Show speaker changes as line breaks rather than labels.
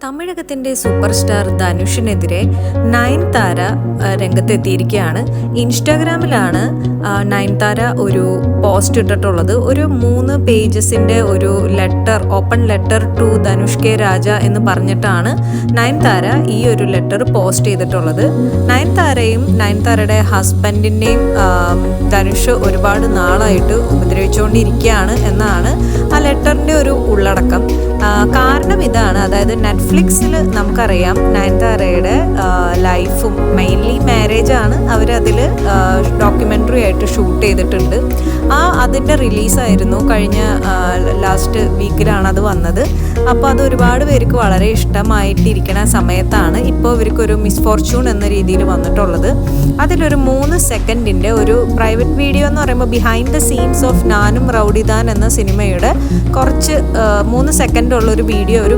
തമിഴകത്തിൻ്റെ super star ധനുഷിനെതിരെ Nayanthara രംഗത്തെത്തിയിരിക്കുകയാണ്. ഇൻസ്റ്റാഗ്രാമിലാണ് നയൻതാര ഒരു post ഇട്ടിട്ടുള്ളത്. ഒരു 3 പേജസിൻ്റെ ഒരു letter, open letter to Dhanush K Raja എന്ന് പറഞ്ഞിട്ടാണ് നയൻതാര ഈ ഒരു ലെറ്റർ പോസ്റ്റ് ചെയ്തിട്ടുള്ളത്. നയൻതാരയും നയൻതാരയുടെ ഹസ്ബൻഡിനെയും ധനുഷ് ഒരുപാട് നാളായിട്ട് ഉപദ്രവിച്ചുകൊണ്ടിരിക്കുകയാണ് എന്നാണ് ആ ലെറ്ററിൻ്റെ ഒരു ഉള്ളടക്കം. കാരണം ഇതാണ്, അതായത് നെറ്റ്ഫ്ലിക്സിൽ നമുക്കറിയാം നയൻതാരയുടെ ലൈഫും മെയിൻലി മാരേജാണ് അവരതിൽ ഡോക്യുമെൻ്ററി ആയിട്ട് ഷൂട്ട് ചെയ്തിട്ടുണ്ട്. അതിൻ്റെ റിലീസായിരുന്നു കഴിഞ്ഞ ലാസ്റ്റ് വീക്കിലാണ് അത് വന്നത്. അപ്പോൾ അത് ഒരുപാട് പേർക്ക് വളരെ ഇഷ്ടമായിട്ടിരിക്കുന്ന സമയത്താണ് ഇപ്പോൾ ഇവർക്കൊരു മിസ്ഫോർച്യൂൺ എന്ന രീതിയിൽ വന്നിട്ടുള്ളത്. അതിലൊരു 3 സെക്കൻഡിൻ്റെ ഒരു പ്രൈവറ്റ് വീഡിയോ എന്ന് പറയുമ്പോൾ ബിഹൈൻഡ് ദ സീൻസ് ഓഫ് നാനും റൗഡിദാൻ എന്ന സിനിമയുടെ കുറച്ച് 3 സെക്കൻഡുള്ളൊരു വീഡിയോ അവർ